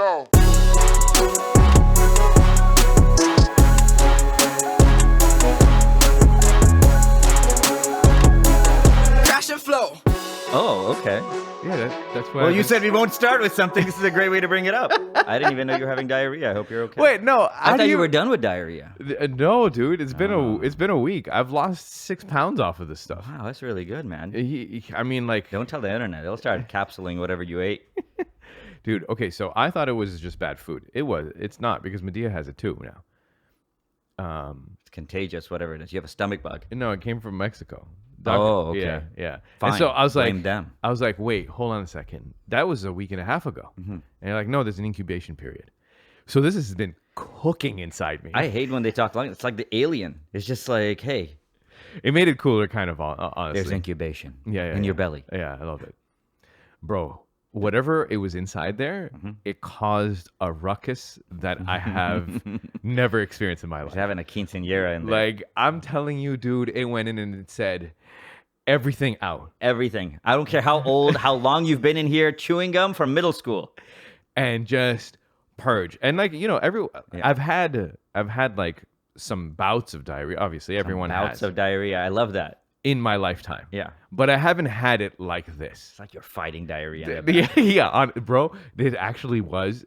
go. Crash and flow. Oh, okay. Yeah, that's why. Well, you said we won't start with something. This is a great way to bring it up. I didn't even know you were having diarrhea. I hope you're okay. Wait, no. I thought you were done with diarrhea. No, dude. It's been a week. I've lost 6 pounds off of this stuff. Wow, that's really good, man. I mean, like, Don't tell the internet. They'll start capsuling whatever you ate. dude. Okay, so I thought it was just bad food. It's not because Medea has it too now. It's contagious, whatever it is. You have a stomach bug. No, it came from Mexico. Oh, okay. Yeah, yeah. Fine. And so I was Blame like, them. I was like, wait, hold on a second. That was a week and a half ago. And you're like, no, there's an incubation period. So this has been cooking inside me. I hate when they talk like it's like the alien. It's just like, hey, It made it cooler, kind of, honestly. there's incubation Yeah, in your yeah. belly. Yeah, I love it. Bro, whatever it was inside there, it caused a ruckus that I have never experienced in my life. Just having a quinceañera in there. Like, I'm telling you, dude, it went in and it said, everything out. Everything. I don't care how old, how long you've been in here, chewing gum from middle school. And just purge. And like, I've had like some bouts of diarrhea. Obviously, everyone Bouts has of diarrhea. I love that. in my lifetime. Yeah. But I haven't had it like this. It's like you're fighting diarrhea. in the back. Yeah, bro. It actually was.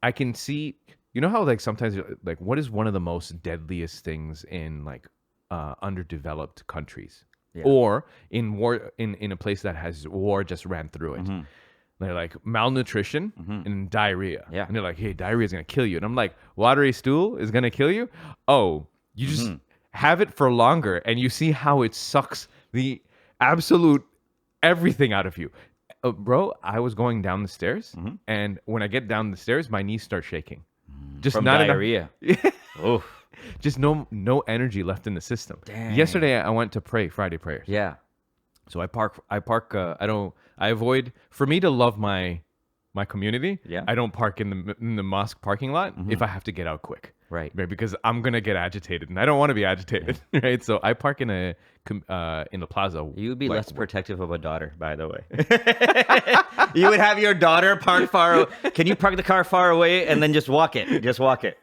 I can see. You know how like sometimes like what is one of the most deadliest things in like underdeveloped countries or in war in a place that has war just ran through it. They're like malnutrition and diarrhea. Yeah. And they're like, hey, diarrhea is gonna kill you. And I'm like, watery stool is gonna kill you? Oh, you just have it for longer and you see how it sucks the absolute everything out of you. Bro, I was going down the stairs and when I get down the stairs, my knees start shaking. Just From not diarrhea. enough. Just no energy left in the system. Dang. Yesterday I went to pray Friday prayers. Yeah. So I avoid, for me to love my community. Yeah. I don't park in the mosque parking lot if I have to get out quick. Right. Because I'm going to get agitated and I don't want to be agitated. Right. So I park in the plaza. You would be less protective of a daughter, by the way. You would have your daughter park far. Can you park the car far away and then just walk it? Just walk it.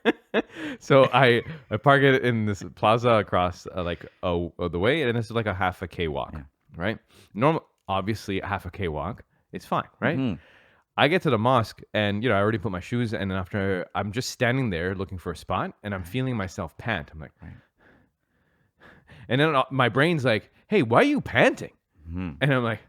So I park it in this plaza across the way, and it's like a half a K walk, right? Obviously half a K walk, it's fine, right? I get to the mosque, and I already put my shoes, and after I'm just standing there looking for a spot, and I'm feeling myself pant. I'm like, and then my brain's like, "Hey, why are you panting?" And I'm like,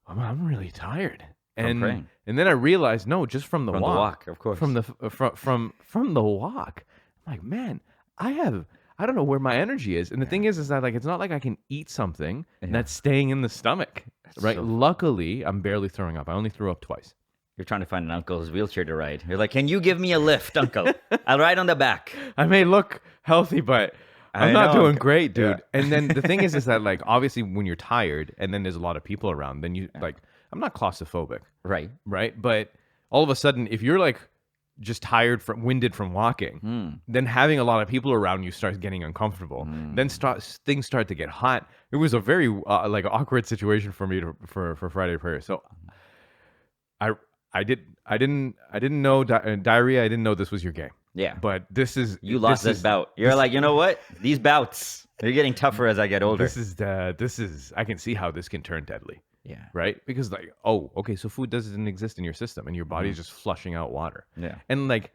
"I'm really tired." And then I realized, no, just from the walk, of course, from the walk. I'm like, man, I don't know where my energy is. And the thing is that like it's not like I can eat something that's staying in the stomach, right? Luckily, I'm barely throwing up. I only threw up twice. You're trying to find an uncle's wheelchair to ride. You're like, can you give me a lift, uncle? I'll ride on the back. I may look healthy, but I'm not doing great, dude. Yeah. And then the thing is that like obviously when you're tired and then there's a lot of people around, then you like I'm not claustrophobic. Right. But all of a sudden, if you're like just winded from walking, then having a lot of people around you starts getting uncomfortable. Then things start to get hot. It was a very like awkward situation for me for Friday prayer. So I didn't know diarrhea. I didn't know this was your game. Yeah. But you lost this bout. You're like, you know what? These bouts, they're getting tougher as I get older. This is I can see how this can turn deadly. Yeah. Right? Because like, oh, okay, so food doesn't exist in your system and your body's just flushing out water. Yeah. And like,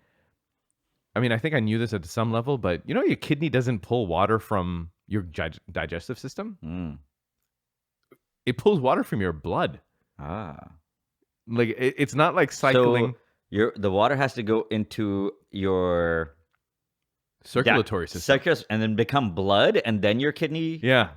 I mean, I think I knew this at some level, but your kidney doesn't pull water from your digestive system. It pulls water from your blood. Like it's not like cycling. So the water has to go into your circulatory system. And then become blood, and then your kidney. Yeah.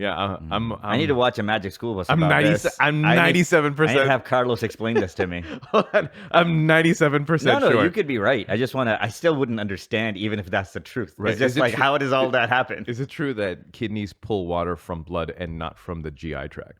I need to watch a Magic School Bus. I'm 97%. I need to have Carlos explain this to me. I'm 97% No, sure. you could be right. I still wouldn't understand even if that's the truth. Right. It's just like, how does all that happen? Is it true that kidneys pull water from blood and not from the GI tract?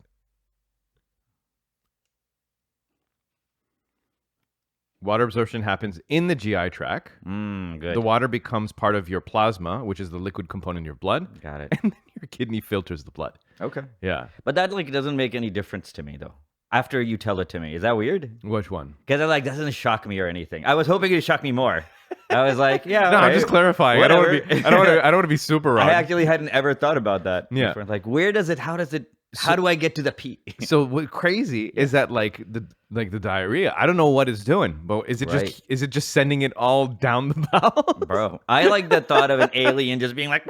Water absorption happens in the GI tract. Good. The water becomes part of your plasma, which is the liquid component in your blood. Got it. And then your kidney filters the blood. Okay. Yeah. But that like doesn't make any difference to me though. after you tell it to me. Is that weird? Which one? Because that doesn't shock me or anything. I was hoping it would shock me more. I was like, yeah. No, all I'm right, just clarifying. whatever. I don't want to be super wrong. I actually hadn't ever thought about that. Yeah. Before. Like, where does it? How does it? How do I get to the pee? So what crazy is that like the diarrhea? I don't know what it's doing, but is it just sending it all down the bowel? Bro, I like the thought of an alien just being like,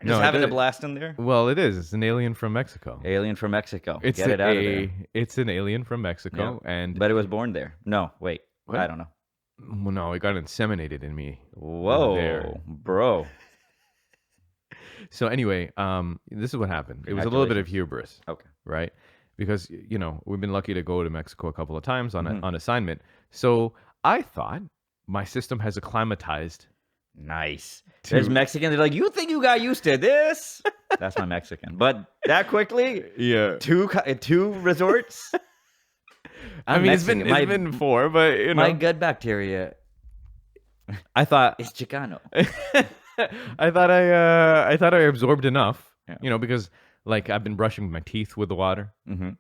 just having a did. blast in there. Well, it is. It's an alien from Mexico. Alien from Mexico. It's Get it out of there. It's an alien from Mexico, and But it was born there. No, wait. What? I don't know. well, no, it got inseminated in me. Whoa, There. bro. So anyway, this is what happened. It was a little bit of hubris, Okay. right? Because we've been lucky to go to Mexico a couple of times on assignment. So I thought my system has acclimatized. Nice. There's Mexicans. They're like, you think you got used to this? That's my Mexican. But that quickly, Yeah. two resorts. I mean, Mexican. it's been 4, but My gut bacteria I thought is Chicano. I thought I absorbed enough, Yeah. because like I've been brushing my teeth with the water, I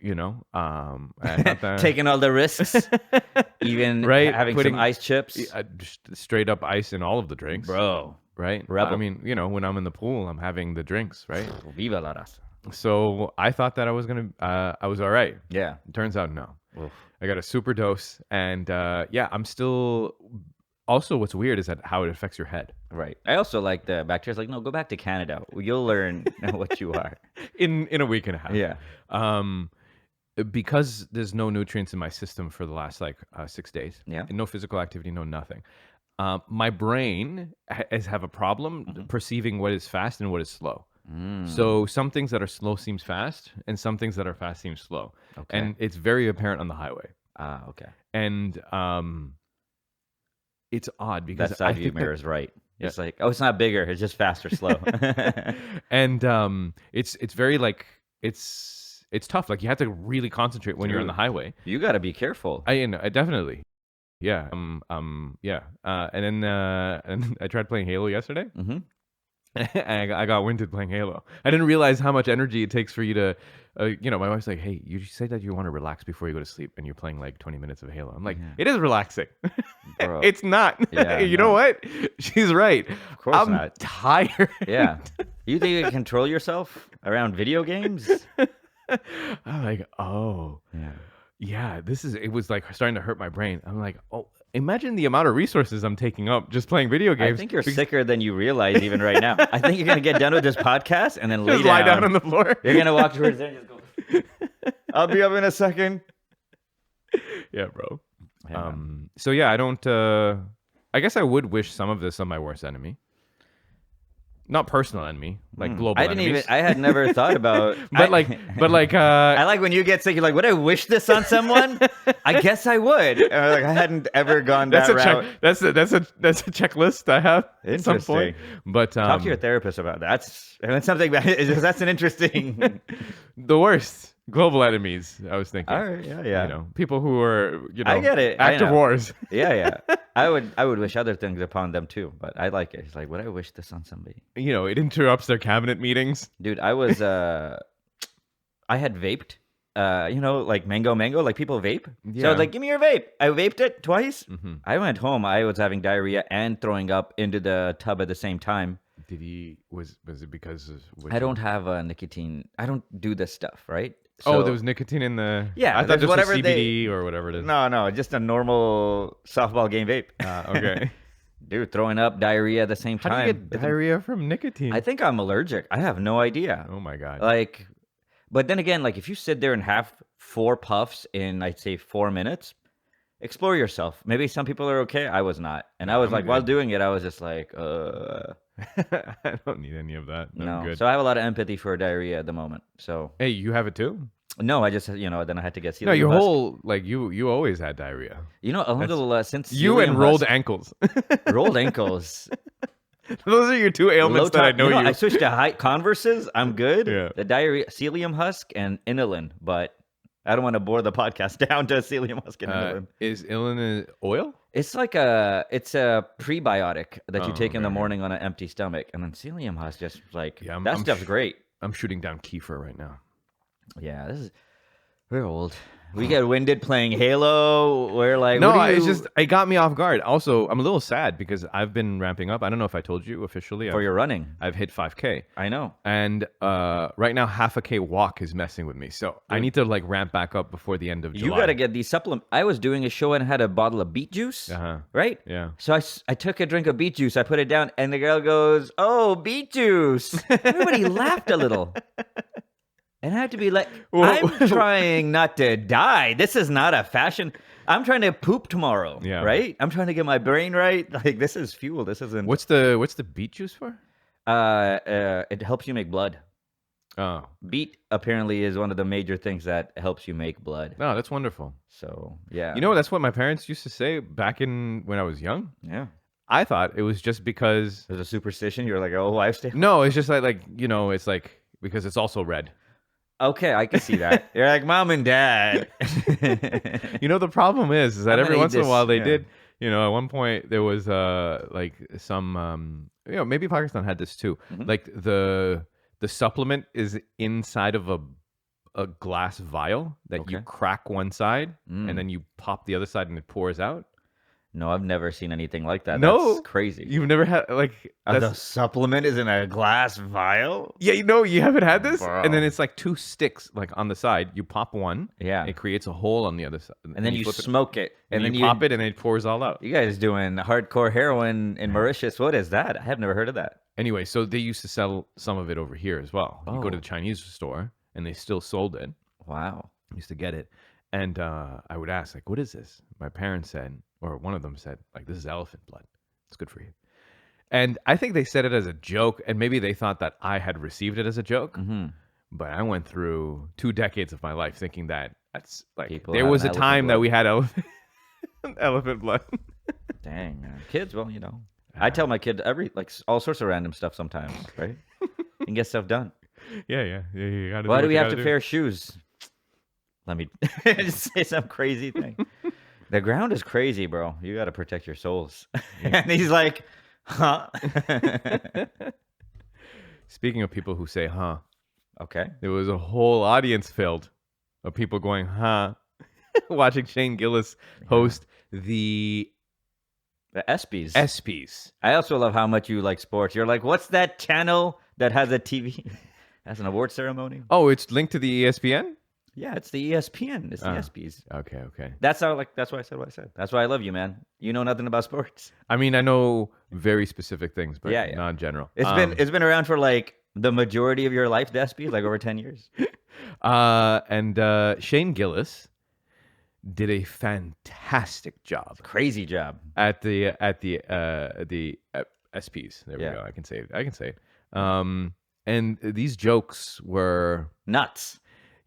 thought that, Taking all the risks, even Right, having putting- some ice chips. just straight up ice in all of the drinks, Bro, right? Rebel. I mean, when I'm in the pool, I'm having the drinks, right? viva la raza. So I thought that I was I was all right. Yeah. It turns out no. Oof. I got a super dose, and I'm still. Also, what's weird is that how it affects your head. Right. I also like the bacteria. Like, no, go back to Canada. You'll learn what you are. In a week and a half. Yeah. Because there's no nutrients in my system for the last 6 days. Yeah. And no physical activity, no nothing. My brain have a problem perceiving what is fast and what is slow. So some things that are slow seems fast, and some things that are fast seem slow. Okay. And it's very apparent on the highway. Okay. And it's odd because That side view mirror is right. It's like, oh, it's not bigger. It's just fast or slow. and it's very it's tough. Like you have to really concentrate when you're on the highway. You got to be careful. I definitely. Yeah. Yeah. And then I tried playing Halo yesterday. Mm-hmm. And I got winded playing Halo. I didn't realize how much energy it takes for you to, my wife's like, hey, you say that you want to relax before you go to sleep and you're playing like 20 minutes of Halo. I'm like, it is relaxing. Bro. It's not. Yeah, you know what? She's right. Of course I'm not. tired. Yeah. You think you can control yourself around video games? I'm like, oh. Yeah, it was like starting to hurt my brain. I'm like, oh, imagine the amount of resources I'm taking up just playing video games. I think you're sicker than you realize even right now. I think you're going to get done with this podcast and then just lie down on the floor. You're going to walk towards there and just go, I'll be up in a second. Yeah, bro. Yeah. So yeah, I don't, I guess I would wish some of this on my worst enemy. Not personal enemy, like global enemies. I had never thought about. but I like when you get sick. You're like, would I wish this on someone? I guess I would. Like I hadn't ever gone that route. That's a checklist I have at some point. Interesting. But Talk to your therapist about that. That's something. That's an interesting. The worst global enemies. I was thinking. All right. Yeah. People who are I get it. I active know. wars. Yeah. I would wish other things upon them too, but I like it. It's like, would I wish this on somebody? It interrupts their cabinet meetings. Dude, I was I had vaped. Like mango, like people vape. Yeah. So I was like, give me your vape. I vaped it twice. Mm-hmm. I went home. I was having diarrhea and throwing up into the tub at the same time. Did he was it because of I don't have nicotine. I don't do this stuff, right? So, there was nicotine in the. Yeah, I thought just whatever was CBD or whatever it is. No, just a normal softball game vape. Okay. Dude, throwing up diarrhea at the same time. How do you get diarrhea from nicotine? I think I'm allergic. I have no idea. Oh my god. But then again, if you sit there and have 4 puffs in, I'd say 4 minutes, explore yourself. Maybe some people are okay. I was not. And I was while doing it, I was just like, I don't need any of that. no. I'm good. So I have a lot of empathy for diarrhea at the moment. So Hey, you have it too? no, I just, then I had to get No, celiac your husk. whole you always had diarrhea. Alhamdulillah, since You and celiac rolled husk- ankles. rolled ankles. Those are your two ailments that I know you. I switched to high Converses. I'm good. Yeah. The diarrhea, celium husk, and inulin, but I don't want to bore the podcast down to celium husk and inulin. Is inulin oil? It's like a prebiotic that you take in the okay. morning on an empty stomach, and then celium husk just like Yeah, stuff's great. I'm shooting down kefir right now. Yeah, we're old. We get winded playing Halo. We're like, No, what do you... it's just it got me off guard. Also, I'm a little sad because I've been ramping up. I don't know if I told you officially. for your running. I've hit 5K. I know. And right now, half a K walk is messing with me. So I need to like ramp back up before the end of July. You got to get these supplements. I was doing a show and had a bottle of beet juice, right? Yeah. So I took a drink of beet juice. I put it down, and the girl goes, "Oh, beet juice." Everybody laughed a little. And I had to be like, I'm trying not to die. This is not a fashion. I'm trying to poop tomorrow, right? I'm trying to get my brain right. Like, this is fuel. This isn't... What's the beet juice for? It helps you make blood. Oh. Beet apparently is one of the major things that helps you make blood. Oh, that's wonderful. So, yeah. You know, that's what my parents used to say back when I was young. Yeah. I thought it was just because... There's a superstition. You're like, oh, lifestyle. No, it's just like, you know, it's like, because it's also red. Okay, I can see that. You're like, Mom and Dad. You know, the problem is that every once in a while they yeah. did, you know, at one point there was like some, you know, maybe Pakistan had this too. Like the supplement is inside of a glass vial that you crack one side and then you pop the other side and it pours out. No, I've never seen anything like that. No, that's crazy. You've never had like the supplement is in a glass vial? Yeah, you know, you haven't had this, Bro. and then it's like two sticks like on the side. You pop one, it creates a hole on the other side, and then you smoke it, and then you pop it, and it pours all out. You guys doing hardcore heroin in Mauritius? What is that? I have never heard of that. Anyway, so they used to sell some of it over here as well. You go to the Chinese store, and they still sold it. Wow, I used to get it, and I would ask like, "What is this?" My parents said, or one of them said, like, "This is elephant blood. It's good for you." And I think they said it as a joke, and maybe they thought that I had received it as a joke. But I went through 2 decades of my life thinking that that's like there was a time that we had elephant blood. Dang, man. Kids, well, you know, I tell my kid all sorts of random stuff sometimes, right? And get stuff done. Yeah. You gotta Why do we have to pair shoes? Let me just say some crazy thing. The ground is crazy, bro. You got to protect your souls. And he's like, huh? Speaking of people who say, huh. Okay. There was a whole audience filled of people going, huh, watching Shane Gillis host the ESPYs. ESPYs. I also love how much you like sports. You're like, what's that channel that has a TV? Has an award ceremony? Oh, it's linked to the ESPN? Yeah, it's the ESPN. It's the ESPYs. Okay. That's why I said what I said. That's why I love you, man. You know nothing about sports. I mean, I know very specific things, but yeah. not in general. It's been around for like the majority of your life, the ESPYs, like over 10 years. And Shane Gillis did a fantastic job. Crazy job at the ESPYs. There we go. I can say it. And these jokes were nuts.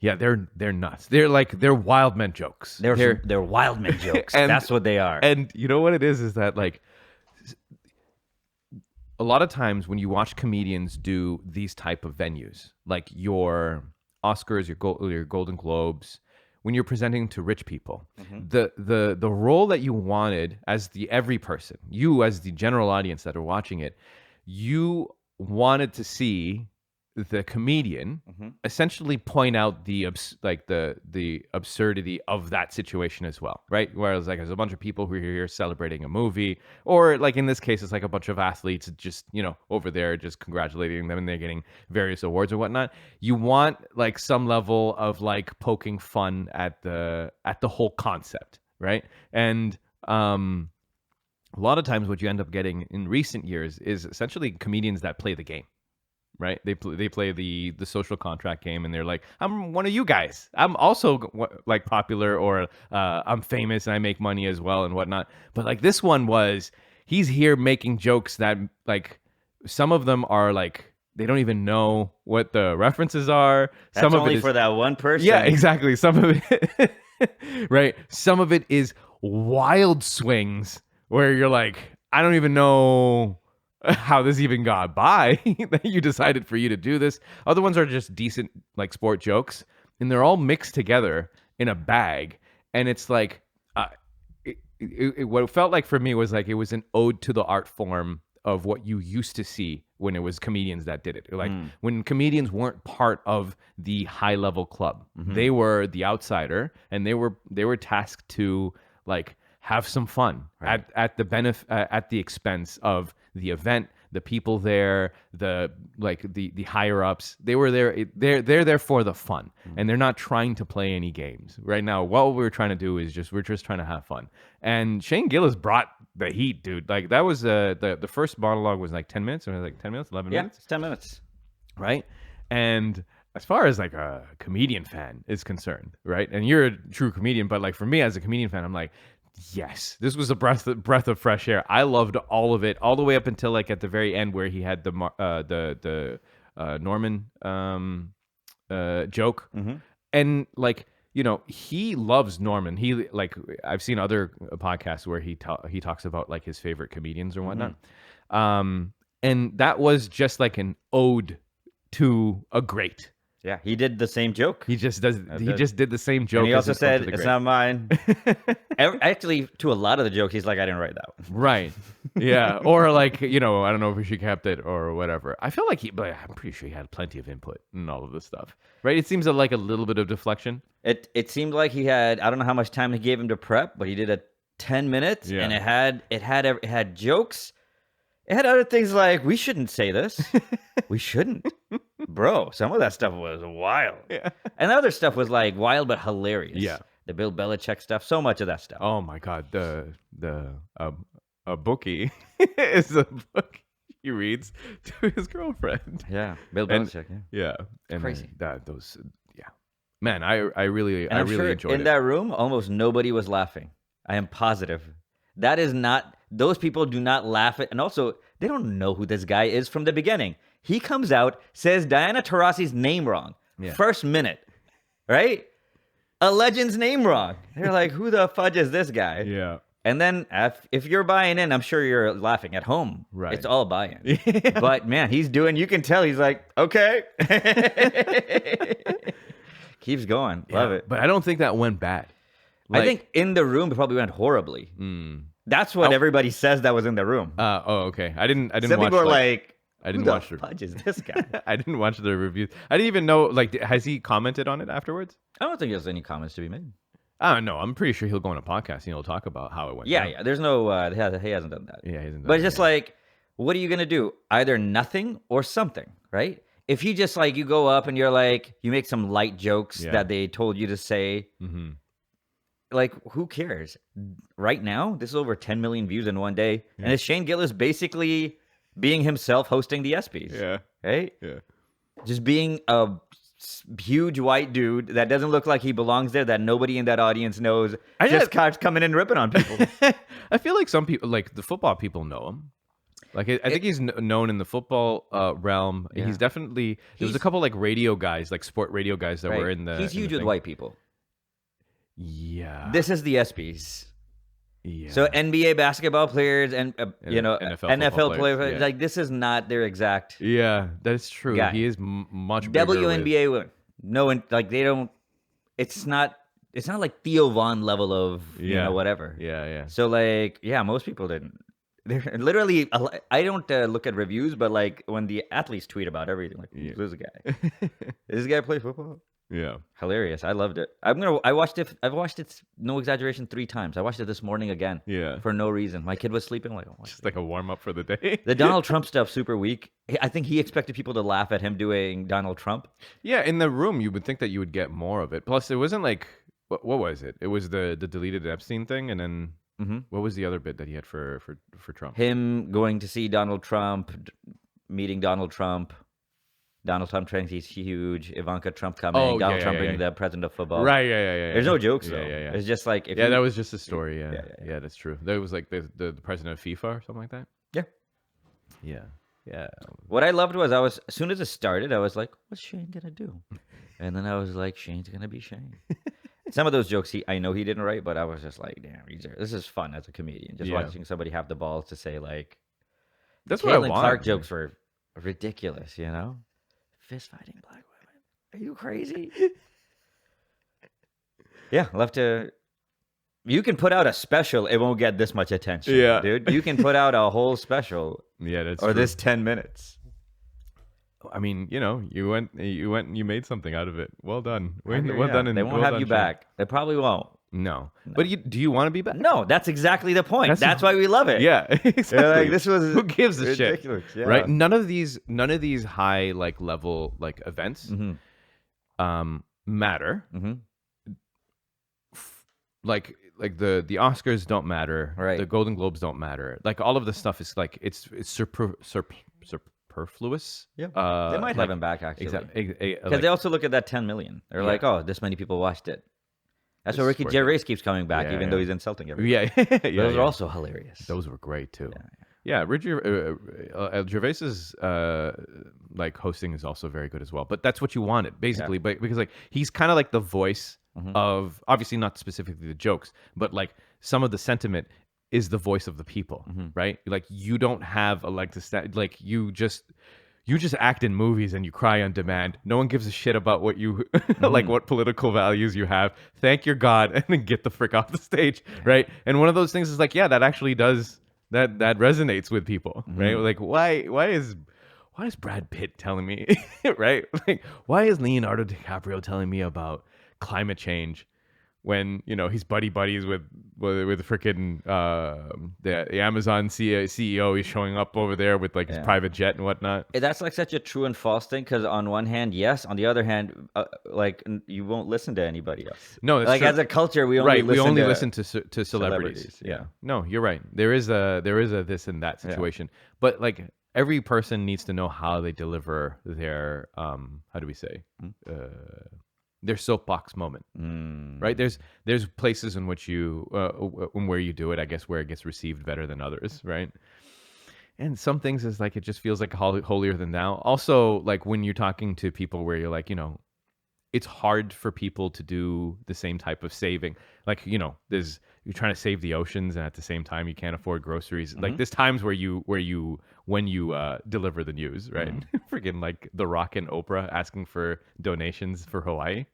Yeah, they're nuts. They're wild men jokes. They're wild men jokes. And that's what they are. And you know what it is that like a lot of times when you watch comedians do these type of venues, like your Oscars, your Golden Globes, when you're presenting to rich people, the role that you wanted as the every person, you as the general audience that are watching it, you wanted to see the comedian essentially point out the absurdity of that situation as well, right? Whereas like there's a bunch of people who are here celebrating a movie, or like in this case, it's like a bunch of athletes just, you know, over there just congratulating them and they're getting various awards or whatnot. You want like some level of like poking fun at the whole concept, right? And a lot of times what you end up getting in recent years is essentially comedians that play the game. Right? They play the social contract game, and they're like, I'm one of you guys. I'm also like popular, or I'm famous and I make money as well and whatnot. But like this one he's here making jokes that like some of them are like they don't even know what the references are. That's some of only it is, for that one person. Yeah, exactly. Some of it, right? Some of it is wild swings where you're like, I don't even know how this even got by that you decided for you to do this. Other ones are just decent like sport jokes, and they're all mixed together in a bag. And it's like what it felt like for me was like it was an ode to the art form of what you used to see when it was comedians that did it. Like when comedians weren't part of the high level club, they were the outsider, and they were tasked to like have some fun at the expense of the event, the people there, the higher ups. They were there. They're there for the fun, and they're not trying to play any games right now. What we're trying to do is we're just trying to have fun. And Shane Gillis brought the heat, dude. Like that was the first monologue was like 10 minutes, or like 10 minutes, 11 minutes. Yeah, it's 10 minutes, right? And as far as like a comedian fan is concerned, right? And you're a true comedian, but like for me as a comedian fan, I'm like, yes, this was a breath of fresh air. I loved all of it, all the way up until like at the very end where he had the Norman joke, and like he loves Norman. He like I've seen other podcasts where he talks about like his favorite comedians or whatnot, and that was just like an ode to a great. Yeah, he did the same joke. He just did the same joke. And he also said, "It's not mine." Actually, to a lot of the jokes, he's like, "I didn't write that one." Right. Yeah. Or like, I don't know if she kept it or whatever. I feel like but I'm pretty sure he had plenty of input in all of this stuff. Right? It seems like a little bit of deflection. It seemed like he had, I don't know how much time he gave him to prep, but he did a 10 minutes, and it had jokes. It had other things like, we shouldn't say this. We shouldn't. Bro, some of that stuff was wild. Yeah. And the other stuff was like wild but hilarious. Yeah. The Bill Belichick stuff, so much of that stuff. Oh my God. A bookie is a book he reads to his girlfriend. Yeah. Bill Belichick. Yeah. And crazy. Man, I really enjoyed it. In that room, almost nobody was laughing. I am positive. That is not, those people do not laugh at, and also, they don't know who this guy is from the beginning. He comes out, says Diana Taurasi's name wrong. Yeah. First minute, right? A legend's name wrong. They're like, who the fudge is this guy? Yeah. And then if you're buying in, I'm sure you're laughing at home. Right. It's all buy-in. Yeah. But man, you can tell he's like, okay. Keeps going. Love it. But I don't think that went bad. I think in the room, it probably went horribly. That's what everybody says that was in the room. Okay. I didn't Some watch. People are like, I didn't watch the fudge is this guy? I didn't watch the reviews. I didn't even know. Like, has he commented on it afterwards? I don't think there's any comments to be made. I don't know. I'm pretty sure he'll go on a podcast and he'll talk about how it went. Yeah. There's no. He hasn't done that. Yeah, he hasn't done But it's just like, what are you gonna do? Either nothing or something, right? If you just like you go up and you're like you make some light jokes that they told you to say. Like, who cares? Right now, this is over 10 million views in one day. Yeah. And it's Shane Gillis basically being himself hosting the ESPYs. Yeah. Right? Yeah. Just being a huge white dude that doesn't look like he belongs there, that nobody in that audience knows. Just coming in ripping on people. I feel like some people, like the football people know him. Like, I think he's known in the football realm. Yeah. He's definitely, there was a couple like radio guys, like sport radio guys that were in the. He's huge with white people. Yeah. This is the ESPYs. Yeah. So NBA basketball players and NFL players, yeah. like this is not their exact. Yeah, that's true. Guy. He is much bigger. WNBA, like they don't. It's not like Theo Vaughn level of whatever. Yeah. So like most people didn't. They're literally. I don't look at reviews, but like when the athletes tweet about everything, like who's this guy? Does this guy play football? Yeah, hilarious. I loved it. I watched it. I've watched it. No exaggeration, 3 times. I watched it this morning again. Yeah, for no reason. My kid was sleeping. Like, just like a warm up for the day. The Donald Trump stuff super weak. I think he expected people to laugh at him doing Donald Trump. Yeah, in the room, you would think that you would get more of it. Plus, it wasn't like what was it? It was the deleted Epstein thing, and then what was the other bit that he had for Trump? Him going to see Donald Trump, meeting Donald Trump. Donald Trump thinks he's huge. Ivanka Trump coming. Donald Trump being the president of football. Right, yeah. There's no jokes, though. Yeah. It's just like... that was just a story, yeah, that's true. That was like the president of FIFA or something like that? Yeah. What I loved was, as soon as it started, I was like, what's Shane going to do? And then I was like, Shane's going to be Shane. Some of those jokes, I know he didn't write, but I was just like, damn, this is fun as a comedian. Just watching somebody have the balls to say, like... That's what I want. Clark jokes were ridiculous, Fist fighting black women. Are you crazy? Yeah, I'll have to. You can put out a special, it won't get this much attention. Yeah. Dude. You can put out a whole special. Yeah, that's Or true. this 10 minutes. I mean, you went and you made something out of it. Well done. Well Yeah, done. And they won't well have done, you Shane. back. They probably won't. No. But do you want to be back? No, that's exactly the point. That's why we love it. Yeah, exactly. Like, this was who gives a ridiculous, shit, yeah. right? None of these high like level like events matter. Like the Oscars don't matter. Right. The Golden Globes don't matter. Like all of the stuff is like it's superfluous. Yeah, they might have him back actually. Exactly. Because they also look at that 10 million. They're like, oh, this many people watched it. That's why Ricky Gervais keeps coming back, even though he's insulting everybody. Yeah, Those are also hilarious. Those were great too. Yeah, Gervais's like hosting is also very good as well. But that's what you wanted, basically. But because like he's kind of like the voice of, obviously not specifically the jokes, but like some of the sentiment is the voice of the people, right? Like you don't have a leg to stand. Like you just act in movies and you cry on demand. No one gives a shit about what you like, what political values you have. Thank your God, and then get the frick off the stage, right? And one of those things is like, yeah, that actually does that resonates with people, right? Like why is Brad Pitt telling me, right? Like why is Leonardo DiCaprio telling me about climate change when he's buddies with freaking the Amazon CEO? He's showing up over there with like his private jet and whatnot. That's like such a true and false thing, because on one hand, yes, on the other hand, like you won't listen to anybody else. No, that's like true. as a culture, we only listen to celebrities. Yeah. No, you're right. There is a this and that situation, but like every person needs to know how they deliver their how do we say their soapbox moment, right? There's places in which you where you do it, I guess, where it gets received better than others, right? And some things is like it just feels like holier than thou. Also, like when you're talking to people where you're like, it's hard for people to do the same type of saving. Like, you're trying to save the oceans, and at the same time you can't afford groceries. Like there's times when you deliver the news, right? Freaking like The Rock and Oprah asking for donations for Hawaii.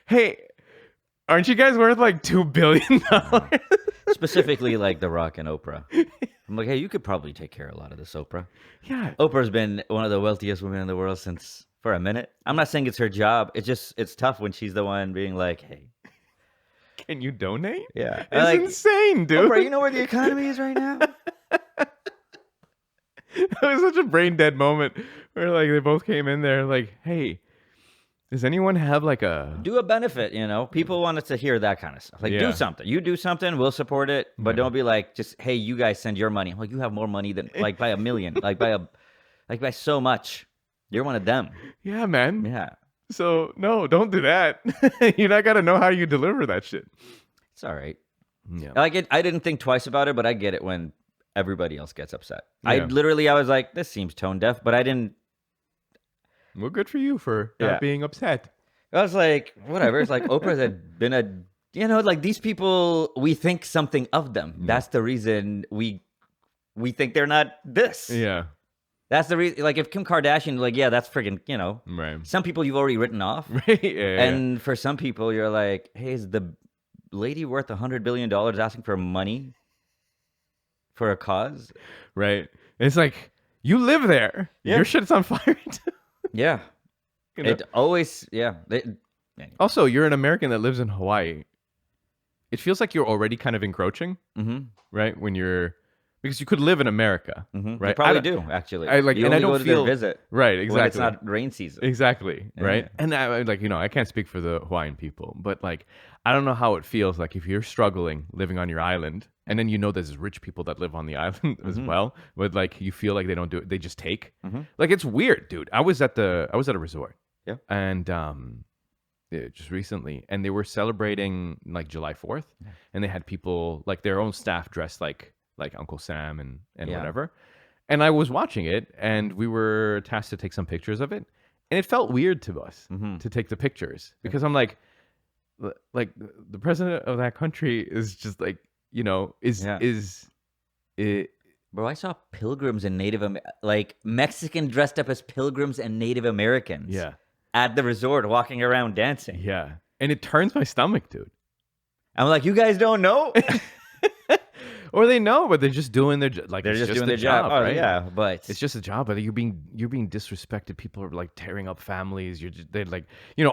Hey, aren't you guys worth like $2 billion? Specifically like The Rock and Oprah. I'm like, hey, you could probably take care of a lot of this, Oprah. Yeah. Oprah's been one of the wealthiest women in the world for a minute. I'm not saying it's her job. It's tough when she's the one being like, hey, can you donate? Yeah. It's like, insane, dude. Oprah, you know where the economy is right now? It was such a brain dead moment where like they both came in there like, hey, does anyone have like do a benefit, People want us to hear that kind of stuff. Like, do something. You do something, we'll support it. But don't be like, just, hey, you guys send your money. I'm like, you have more money than, like, by a million. like by so much. You're one of them. Yeah, man. Yeah. So, no, don't do that. You're not got to know how you deliver that shit. It's all right. Yeah. I didn't think twice about it, but I get it when everybody else gets upset. Yeah. I was like, this seems tone deaf, but I didn't. Well, good for you for not being upset. I was like, whatever. It's like Oprah had been like these people, we think something of them. That's the reason we think they're not this. Yeah. That's the reason. Like, if Kim Kardashian, like, yeah, that's friggin', right. Some people you've already written off. And for some people, you're like, hey, is the lady worth $100 billion asking for money for a cause? Right. It's like, you live there. Yeah. Your shit's on fire too. Yeah. It always, Also, you're an American that lives in Hawaii. It feels like you're already kind of encroaching, right? Because you could live in America, right? You probably do, actually. I don't go to feel their visit, right? Exactly. When it's not rain season, exactly, right? And I can't speak for the Hawaiian people, but like, I don't know how it feels like if you're struggling living on your island, and then there's rich people that live on the island as well, but like you feel like they don't do it, they just take. Like it's weird, dude. I was at a resort, and just recently, and they were celebrating like July 4th, and they had people like their own staff dressed like Uncle Sam and whatever. And I was watching it, and we were tasked to take some pictures of it, and it felt weird to us to take the pictures because I'm like the president of that country is just like, is it. Bro, I saw pilgrims and like Mexican dressed up as pilgrims and Native Americans. Yeah. At the resort, walking around dancing. Yeah. And it turns my stomach, dude. I'm like, you guys don't know? Or they know, but they're just doing their like They're it's just doing a their job. Oh right? yeah, but It's just a job, but you're being disrespected. People are like tearing up families. They're like,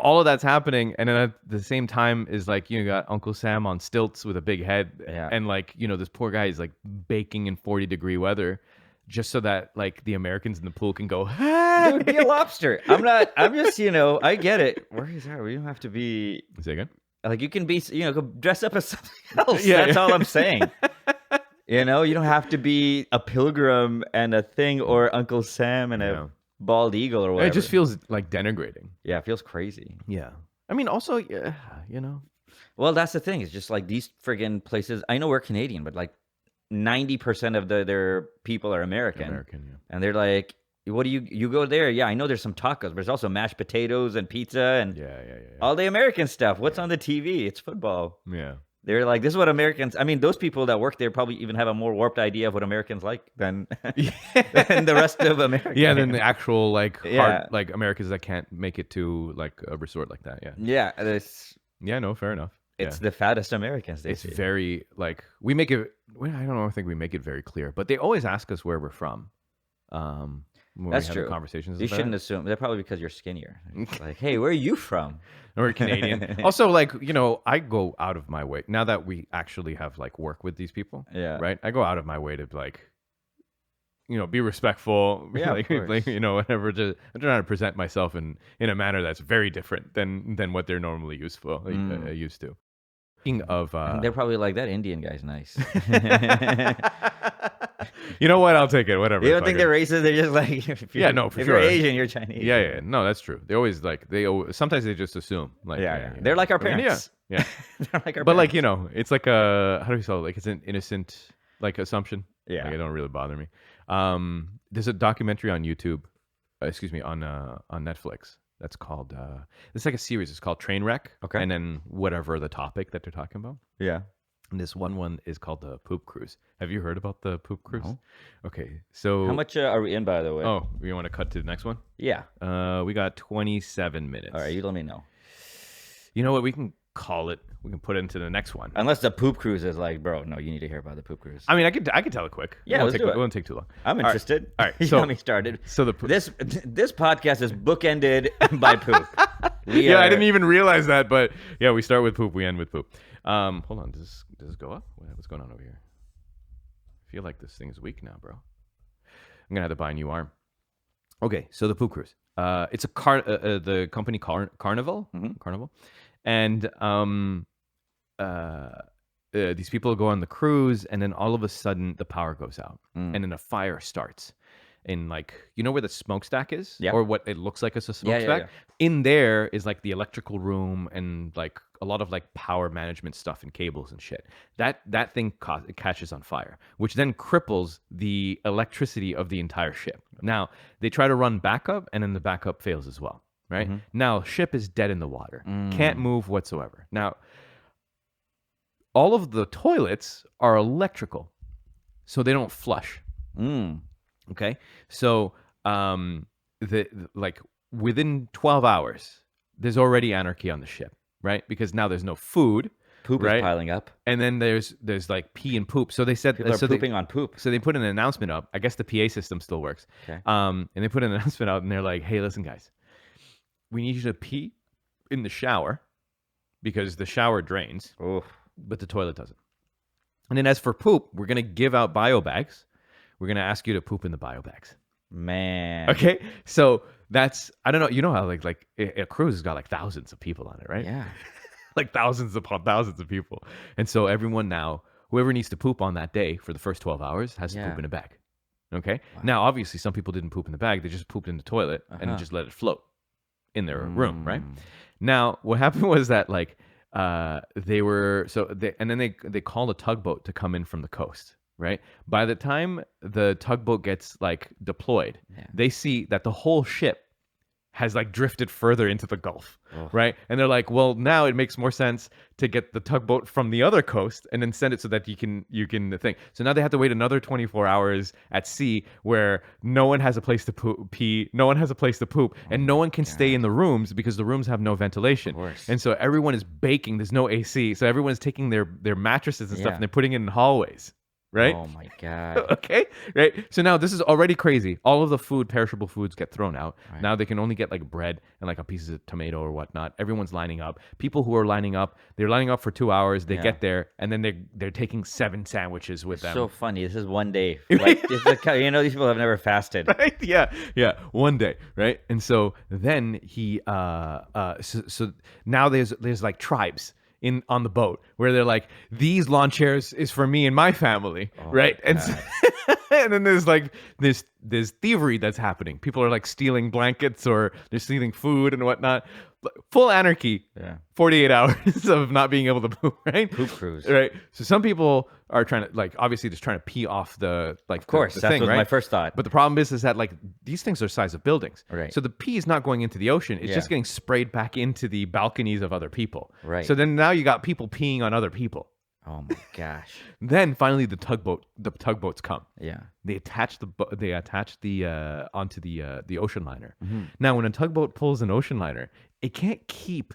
all of that's happening, and then at the same time is like you got Uncle Sam on stilts with a big head, Yeah. and like this poor guy is like baking in 40-degree weather, just so that like the Americans in the pool can go, hey, dude, be a lobster. I'm just I get it. Where is that? You don't have to be Say again. like you can be go dress up as something else. Yeah, That's yeah. all I'm saying. You don't have to be a pilgrim and a thing or Uncle Sam and Yeah. a bald eagle or whatever. It just feels like denigrating. yeah, it feels crazy. Yeah. I mean, also, yeah, Well, that's the thing. It's just like these friggin' places. I know we're Canadian, but like 90% of their people are American. American, yeah. And they're like, what do you go there? Yeah, I know there's some tacos, but there's also mashed potatoes and pizza and Yeah. all the American stuff. What's on the TV? It's football. Yeah. They're like, this is what Americans. I mean, those people that work there probably even have a more warped idea of what Americans like than than the rest of America. Yeah, than the actual like hard, Yeah. like Americans that can't make it to like a resort like that. Yeah. Yeah, it's Yeah. No, fair enough. the fattest Americans. They It's see. very like we make it. Well, I don't know. I think we make it very clear, but they always ask us where we're from. When That's we have true. the conversations. You about shouldn't it. assume. They're probably because you're skinnier. It's like, hey, where are you from? Or Canadian. Also, like I go out of my way now that we actually have like work with these people. Yeah. Right. I go out of my way to like, be respectful. Yeah, of like, course. whatever. I'm trying to present myself in a manner that's very different than what they're normally used to. Speaking of, They're probably like, that Indian guy's nice. you know what? I'll take it. Whatever. You don't fuck think it. they're racist? They're just like, if Yeah, no, for if sure. you're Asian, you're Chinese. Yeah. No, that's true. They always like sometimes they just assume like Yeah. They're like our I mean, parents. Yeah. They're like our But like parents. it's like a how do you say it? Like it's an innocent like assumption. Yeah. Like it don't really bother me. There's a documentary on YouTube, on Netflix. That's called it's like a series. It's called Trainwreck. Okay. And then whatever the topic that they're talking about. Yeah. And this one is called the Poop Cruise. Have you heard about the Poop Cruise? No. Okay. So How much are we in, by the way? Oh, you want to cut to the next one? Yeah. We got 27 minutes. All right, you let me know. You know what? We can call it. We can put it into the next one. Unless the poop cruise is like, bro, no, you need to hear about the poop cruise. I mean, I could tell it quick. Yeah, it won't let's take, do it. It won't take too long. I'm interested. All right, You so- got me started. So the This podcast is bookended by poop. yeah, I didn't even realize that, but yeah, we start with poop, we end with poop. Hold on, does this go up? What's going on over here? I feel like this thing's weak now, bro. I'm gonna have to buy a new arm. Okay, so the Poop Cruise. It's a the company Carnival, Carnival, and these people go on the cruise, and then all of a sudden the power goes out, and then a fire starts. In like, where the smokestack is, Yeah. or what it looks like as a Yeah, yeah, smokestack. yeah. In there is like the electrical room and like a lot of like power management stuff and cables and shit. That thing it catches on fire, which then cripples the electricity of the entire ship. Now they try to run backup, and then the backup fails as well. Right now, ship is dead in the water, can't move whatsoever. Now, all of the toilets are electrical, so they don't flush. Okay, so like within 12 hours, there's already anarchy on the ship, right? Because now there's no food, Poop right? is piling up. And then there's like pee and poop. So they said People are so pooping on poop. So they put an announcement up. I guess the PA system still works. Okay. And they put an announcement out, and they're like, "Hey, listen, guys, we need you to pee in the shower because the shower drains, Oof. but the toilet doesn't. And then as for poop, we're gonna give out bio bags. We're gonna ask you to poop in the bio bags." Man. Okay, so that's I don't know. You know how like a cruise has got like thousands of people on it, right? Yeah. Like thousands upon thousands of people, and so everyone now, whoever needs to poop on that day for the first 12 hours, has to Yeah. poop in a bag. Okay. Now, obviously, some people didn't poop in the bag; they just pooped in the toilet and just let it float in their room, right? Now, what happened was that like they were and then they called a tugboat to come in from the coast. Right. By the time the tugboat gets like deployed, they see that the whole ship has like drifted further into the Gulf. Right. And they're like, well, now it makes more sense to get the tugboat from the other coast and then send it so that you can think. So now they have to wait another 24 hours at sea where no one has a place to pee, no one has a place to poop, and no one can stay in the rooms because the rooms have no ventilation. Of course. And so everyone is baking. There's no AC. So everyone's taking their mattresses and stuff Yeah. and they're putting it in hallways. right? Oh my God. Okay, right. So now this is already crazy. All of the food, perishable foods, get thrown out. Right. Now they can only get like bread and like a piece of tomato or whatnot. Everyone's lining up. People who are lining up, they're lining up for 2 hours. They Yeah. get there, and then they're taking 7 sandwiches with them. So funny. This is one day. Like, these people have never fasted. Right? Yeah, one day, right? And so then he, so now there's like tribes on the boat where they're like, these lawn chairs is for me and my family, right? And so, and then there's like there's thievery that's happening. People are like stealing blankets or they're stealing food and whatnot. Full anarchy. Yeah. 48 hours of not being able to poop, right? Poop cruise. Right. So some people are trying to, like, obviously just trying to pee off the, like, Of course, the that thing, was right? my first thought. But the problem is that, like, these things are the size of buildings. Right. So the pee is not going into the ocean. It's Yeah. just getting sprayed back into the balconies of other people. Right. So then now you got people peeing on other people. Oh my gosh. Then finally the tugboats come. Yeah. They attach the onto the ocean liner. Mm-hmm. Now when a tugboat pulls an ocean liner, it can't keep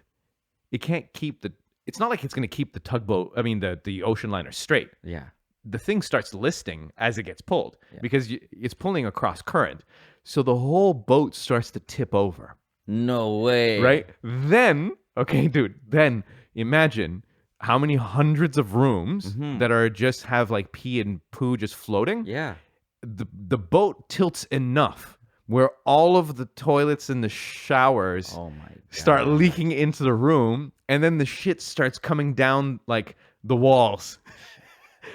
the. It's not like it's going to keep the tugboat. I mean the ocean liner straight. Yeah. The thing starts listing as it gets pulled because it's pulling across current. So the whole boat starts to tip over. No way. Right? Then, okay, dude, then imagine how many hundreds of rooms that are just have like pee and poo just floating. Yeah. The boat tilts enough where all of the toilets and the showers Oh my God. start leaking into the room, and then the shit starts coming down like the walls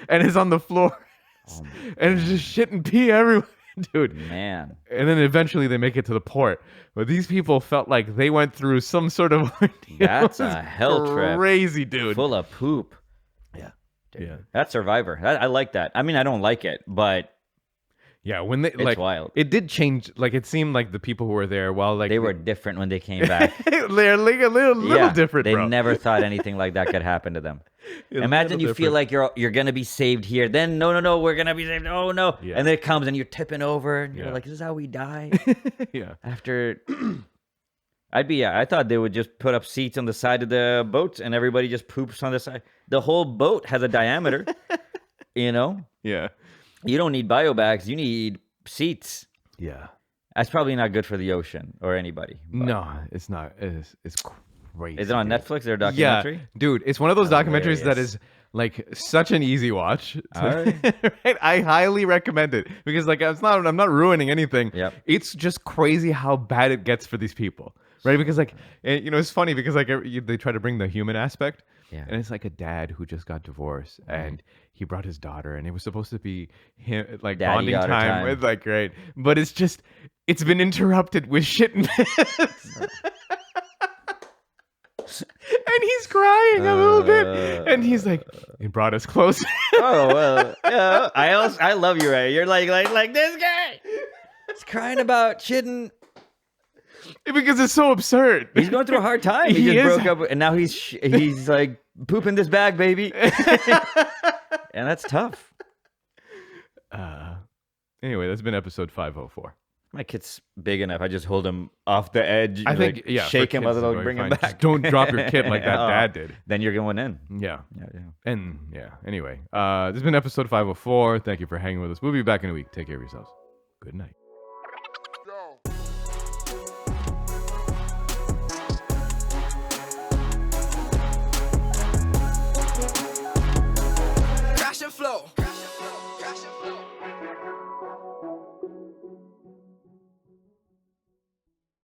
and it's on the floor. Oh my And it's just shit and pee everywhere, dude. man. And then eventually they make it to the port. But these people felt like they went through some sort of ordeal. That's It was a hell trip. Crazy, dude. Full of poop. Yeah. Dude. Yeah. That's Survivor. I like that. I mean, I don't like it, but Yeah, when they it's wild. it did change. Like it seemed like the people who were there, well, like They were different when they came back. they're like a little different, They bro. never thought anything like that could happen to them. A Imagine you little feel different. like you're gonna be saved here. Then no, we're gonna be saved. Oh no! Yeah. And then it comes and you're tipping over and you're Yeah. like, "Is this how we die?" Yeah. After, I thought they would just put up seats on the side of the boats and everybody just poops on the side. The whole boat has a diameter. You know, Yeah. you don't need bio bags. You need seats. Yeah. That's probably not good for the ocean or anybody. but- No, it's not. It's crazy. Is it on dude. Netflix or a documentary? Yeah, dude, it's one of those documentaries that Hilarious. is like such an easy watch. All right. Right? I highly recommend it because like I'm not ruining anything. Yep. It's just crazy how bad it gets for these people, right? Because like it's funny because like they try to bring the human aspect. Yeah. And it's like a dad who just got divorced and he brought his daughter and it was supposed to be him like Daddy bonding daughter time time. with like right. But it's been interrupted with shit and piss. And he's crying a little bit. And he's like, it brought us closer. Oh well, yeah. I love you, Ray. You're like this guy. He's crying about shitting. Because it's so absurd. He's going through a hard time. He He just is. broke up, and now he's like pooping this bag, baby. And that's tough. Anyway, that's been episode 504. My kid's big enough. I just hold him off the edge. I like, think, yeah. for shake him a kids, little, it's bring him fine. back. Just don't drop your kid like that Oh, dad did. Then you're going in. Yeah. Yeah. And yeah, anyway, this has been episode 504. Thank you for hanging with us. We'll be back in a week. Take care of yourselves. Good night.